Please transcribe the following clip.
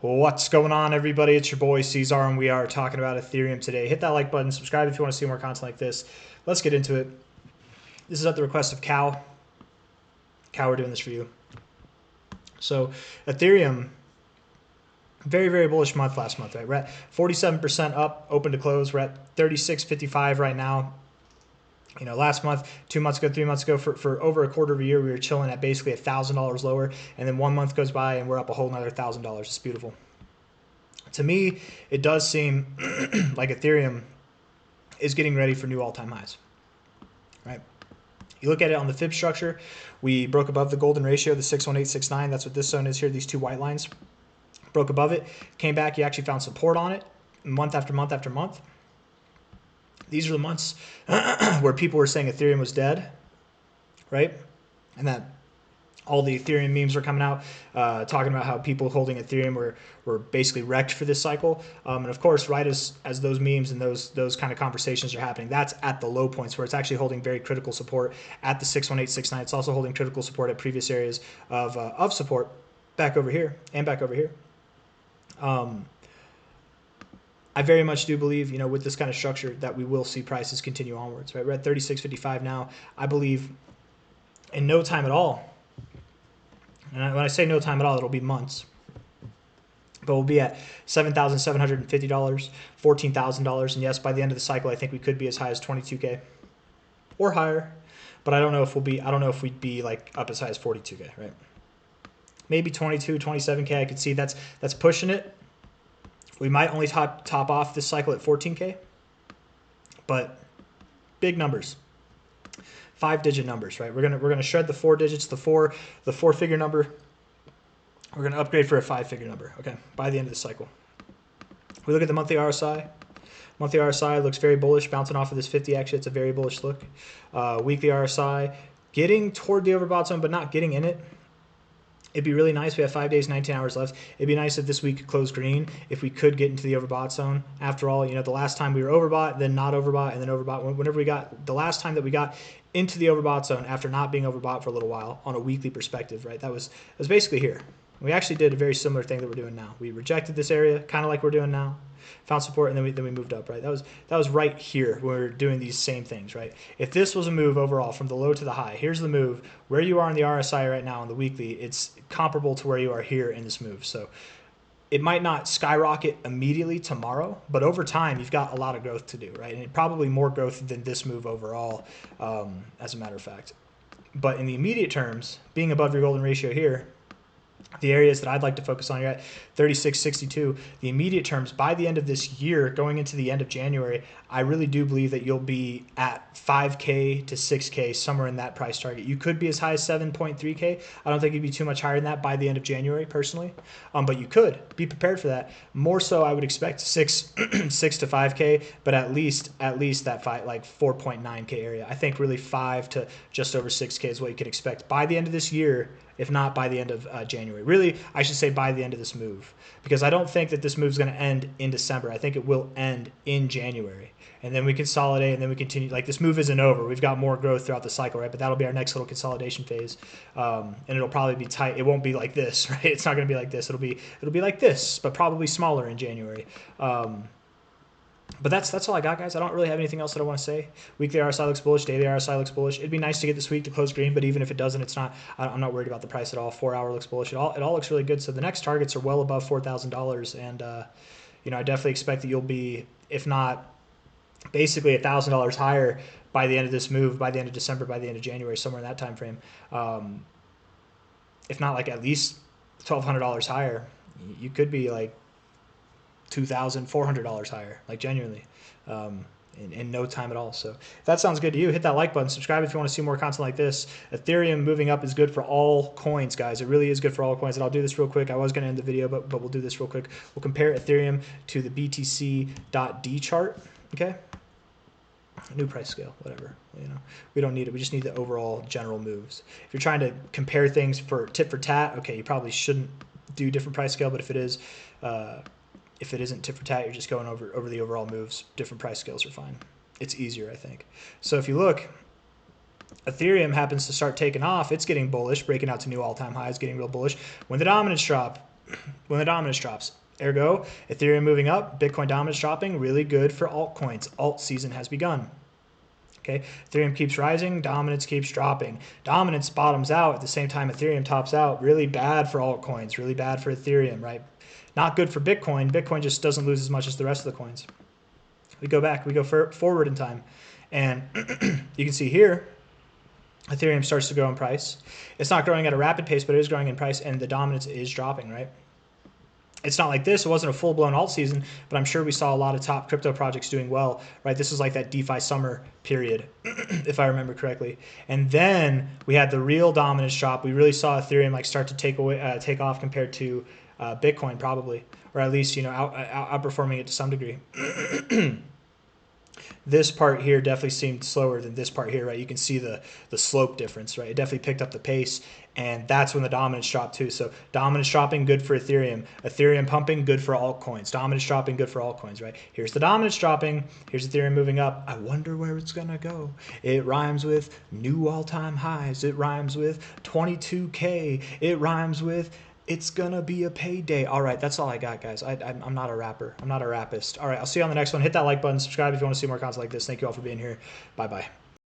What's going on, everybody? It's your boy C-Zar, and we are talking about Ethereum today. Hit that like button, subscribe if you want to see more content like this. Let's get into it. This is at the request of Cal. Cal, we're doing this for you. So Ethereum, very, very bullish month last month, right? We're at 47% up, open to close. We're at 36.55 right now. You know, last month, 2 months ago, 3 months ago, for over a quarter of a year, we were chilling at basically $1,000 lower. And then 1 month goes by and we're up a whole another $1,000. It's beautiful. To me, it does seem like Ethereum is getting ready for new all-time highs, right? You look at it on the fib structure, we broke above the golden ratio, the 61869. That's what this zone is here, these two white lines. Broke above it, came back, you actually found support on it month after month after month. These are the months where people were saying Ethereum was dead, right? And that all the Ethereum memes were coming out talking about how people holding Ethereum were basically wrecked for this cycle. And of course, right as those memes and those kind of conversations are happening, that's at the low points where it's actually holding very critical support at the 61869. It's also holding critical support at previous areas of support back over here and back over here. I very much do believe, you know, with this kind of structure that we will see prices continue onwards, right? We're at 36.55 now. I believe in no time at all, and when I say no time at all, it'll be months, but we'll be at $7,750, $14,000, and yes, by the end of the cycle, I think we could be as high as 22K or higher, but I don't know if we'd be like up as high as 42K, right? Maybe 22, 27K. I could see that's pushing it. We might only top off this cycle at 14K, but big numbers, 5-digit numbers, right? We're gonna shred the 4 digits, the four figure number. We're gonna upgrade for a 5-figure number, okay? By the end of the cycle, we look at the monthly RSI. Monthly RSI looks very bullish, bouncing off of this 50. Actually, it's a very bullish look. Weekly RSI getting toward the overbought zone, but not getting in it. It'd be really nice. We have 5 days, 19 hours left. It'd be nice if this week could close green, if we could get into the overbought zone. After all, you know, the last time we were overbought, then not overbought, and then overbought. Whenever we got, the last time that we got into the overbought zone after not being overbought for a little while on a weekly perspective, right? That was basically here. We actually did a very similar thing that we're doing now. We rejected this area, kind of like we're doing now, found support, and then we moved up, right? That was right here when we were doing these same things, right? If this was a move overall from the low to the high, here's the move. Where you are in the RSI right now on the weekly, it's comparable to where you are here in this move. So it might not skyrocket immediately tomorrow, but over time, you've got a lot of growth to do, right? And probably more growth than this move overall, as a matter of fact. But in the immediate terms, being above your golden ratio here, the areas that I'd like to focus on, you're at 36.62. The immediate terms, by the end of this year, going into the end of January, I really do believe that you'll be at 5K to 6K, somewhere in that price target. You could be as high as 7.3K. I don't think you'd be too much higher than that by the end of January, personally. But you could be prepared for that. More so, I would expect 6 to 5K, but at least that 4.9K area. I think really 5 to just over 6K is what you could expect by the end of this year, if not by the end of January. Really, I should say by the end of this move, because I don't think that this move is going to end in December. I think it will end in January, and then we consolidate, and then we continue. Like, this move isn't over. We've got more growth throughout the cycle, right? But that'll be our next little consolidation phase, and it'll probably be tight. It won't be like this, right? It's not going to be like this. It'll be like this, but probably smaller in January. But that's all I got, guys. I don't really have anything else that I want to say. Weekly RSI looks bullish. Daily RSI looks bullish. It'd be nice to get this week to close green, but even if it doesn't, it's not. I'm not worried about the price at all. 4-hour looks bullish. It all looks really good. So the next targets are well above $4,000, and you know, I definitely expect that you'll be, if not basically $1,000 higher by the end of this move, by the end of December, by the end of January, somewhere in that time frame. If not like at least $1,200 higher, you could be like $2,400 higher, like genuinely, in no time at all. So if that sounds good to you, hit that like button, subscribe if you want to see more content like this. Ethereum moving up is good for all coins, guys. It really is good for all coins. And I'll do this real quick. I was going to end the video, but we'll do this real quick. We'll compare Ethereum to the BTC.D chart. Okay. New price scale, whatever, you know, we don't need it. We just need the overall general moves. If you're trying to compare things for tit for tat, okay, you probably shouldn't do different price scale, but if it is, if it isn't tit for tat, you're just going over the overall moves, different price scales are fine. It's easier, I think. So if you look, Ethereum happens to start taking off. It's getting bullish, breaking out to new all-time highs, getting real bullish. When the dominance drop, when the dominance drops. Ergo, Ethereum moving up, Bitcoin dominance dropping, really good for altcoins. Alt season has begun. Okay, Ethereum keeps rising, dominance keeps dropping. Dominance bottoms out at the same time Ethereum tops out. Really bad for altcoins, really bad for Ethereum, right? Not good for Bitcoin. Bitcoin just doesn't lose as much as the rest of the coins. We go back, we go forward in time, and you can see here, Ethereum starts to grow in price. It's not growing at a rapid pace, but it is growing in price, and the dominance is dropping, right? It's not like this. It wasn't a full-blown alt season, but I'm sure we saw a lot of top crypto projects doing well, right? This is like that DeFi summer period, if I remember correctly. And then we had the real dominance drop. We really saw Ethereum like start to take off compared to Bitcoin, probably, or at least outperforming it to some degree. This part here definitely seemed slower than this part here, right? You can see the slope difference, right? It definitely picked up the pace, and that's when the dominance dropped too. So dominance dropping, good for Ethereum. Ethereum pumping, good for altcoins. Dominance dropping, good for altcoins, right? Here's the dominance dropping. Here's Ethereum moving up. I wonder where it's going to go. It rhymes with new all-time highs. It rhymes with 22K. It rhymes with it's gonna be a payday. All right, that's all I got, guys. I'm not a rapper. I'm not a rappist. All right, I'll see you on the next one. Hit that like button, subscribe if you want to see more content like this. Thank you all for being here. Bye-bye.